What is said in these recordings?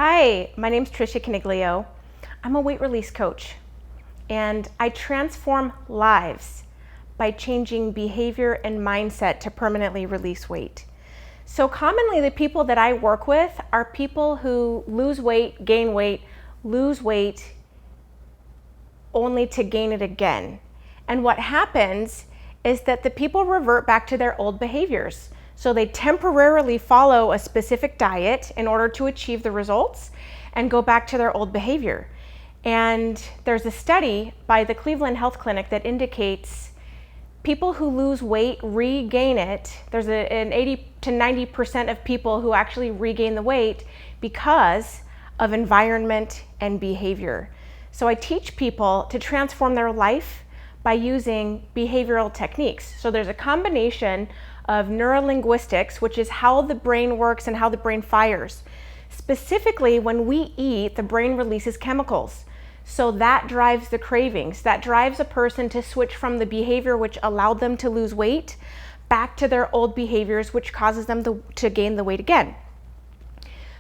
Hi, my name's Tricia Coniglio. I'm a weight release coach, and I transform lives by changing behavior and mindset to permanently release weight. So commonly the people that I work with are people who lose weight, gain weight, lose weight only to gain it again. And what happens is that the people revert back to their old behaviors. So they temporarily follow a specific diet in order to achieve the results and go back to their old behavior. And there's a study by the Cleveland Health Clinic that indicates people who lose weight regain it. There's an 80 to 90% of people who actually regain the weight because of environment and behavior. So I teach people to transform their life by using behavioral techniques. So there's a combination of neurolinguistics, which is how the brain works and how the brain fires. Specifically, when we eat, the brain releases chemicals. So that drives the cravings. That drives a person to switch from the behavior which allowed them to lose weight back to their old behaviors, which causes them to gain the weight again.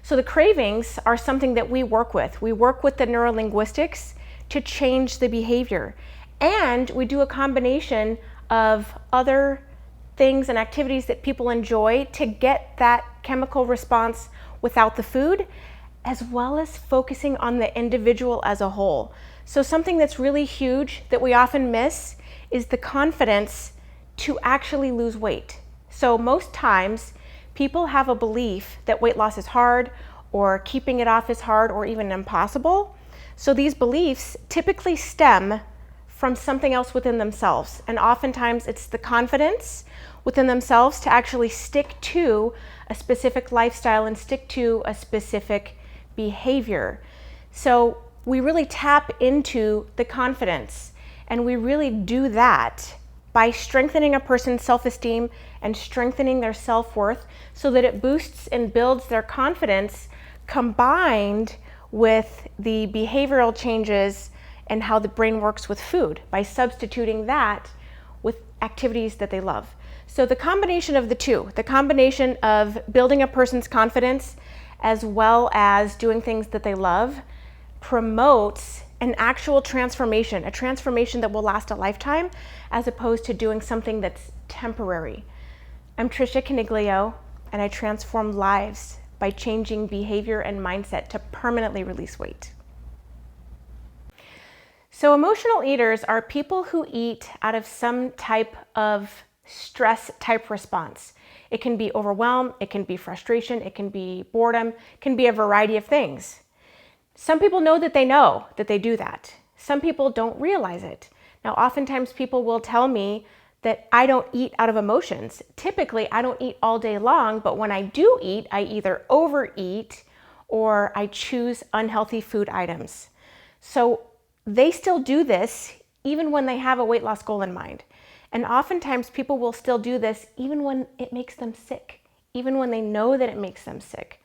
So the cravings are something that we work with. We work with the neurolinguistics to change the behavior. And we do a combination of other things and activities that people enjoy to get that chemical response without the food, as well as focusing on the individual as a whole. So something that's really huge that we often miss is the confidence to actually lose weight. So most times people have a belief that weight loss is hard, or keeping it off is hard, or even impossible. So these beliefs typically stem from something else within themselves. And oftentimes it's the confidence within themselves to actually stick to a specific lifestyle and stick to a specific behavior. So we really tap into the confidence, and we really do that by strengthening a person's self-esteem and strengthening their self-worth so that it boosts and builds their confidence, combined with the behavioral changes and how the brain works with food by substituting that with activities that they love. So the combination of the two, the combination of building a person's confidence as well as doing things that they love, promotes an actual transformation, a transformation that will last a lifetime, as opposed to doing something that's temporary. I'm Tricia Coniglio, and I transform lives by changing behavior and mindset to permanently release weight. So emotional eaters are people who eat out of some type of stress type response. It can be overwhelm, it can be frustration, it can be boredom, it can be a variety of things. Some people know that they do that. Some people don't realize it. Now, oftentimes people will tell me that I don't eat out of emotions. Typically, I don't eat all day long, but when I do eat, I either overeat or I choose unhealthy food items. So they still do this even when they have a weight loss goal in mind. And oftentimes people will still do this even when it makes them sick, even when they know that it makes them sick.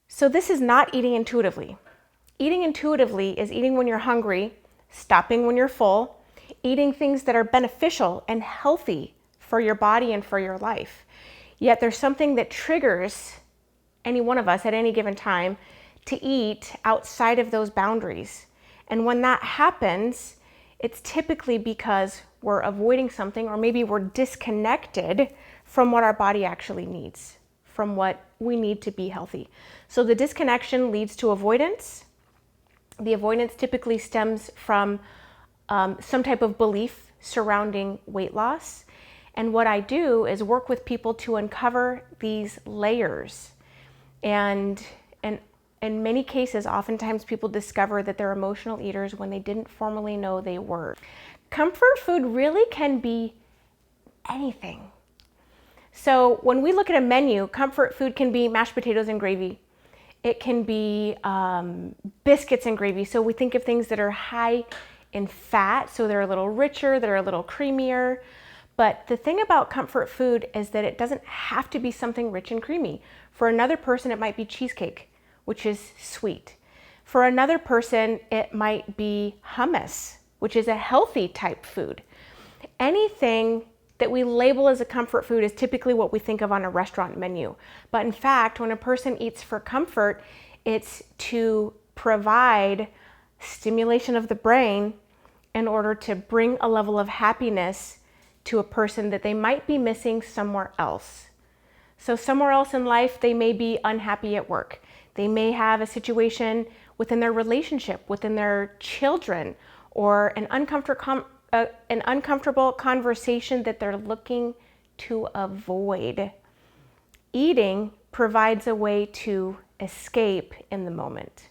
So this is not eating intuitively. Eating intuitively is eating when you're hungry, stopping when you're full, eating things that are beneficial and healthy for your body and for your life. Yet there's something that triggers any one of us at any given time to eat outside of those boundaries. And when that happens, it's typically because we're avoiding something, or maybe we're disconnected from what our body actually needs, from what we need to be healthy. So the disconnection leads to avoidance. The avoidance typically stems from some type of belief surrounding weight loss. And what I do is work with people to uncover these layers. And in many cases, oftentimes people discover that they're emotional eaters when they didn't formally know they were. Comfort food really can be anything. So when we look at a menu, comfort food can be mashed potatoes and gravy. It can be biscuits and gravy. So we think of things that are high in fat, so they're a little richer, they're a little creamier. But the thing about comfort food is that it doesn't have to be something rich and creamy. For another person, it might be cheesecake, which is sweet. For another person, it might be hummus, which is a healthy type food. Anything that we label as a comfort food is typically what we think of on a restaurant menu. But in fact, when a person eats for comfort, it's to provide stimulation of the brain in order to bring a level of happiness to a person that they might be missing somewhere else. So somewhere else in life, they may be unhappy at work. They may have a situation within their relationship, within their children, or an uncomfortable conversation that they're looking to avoid. Eating provides a way to escape in the moment.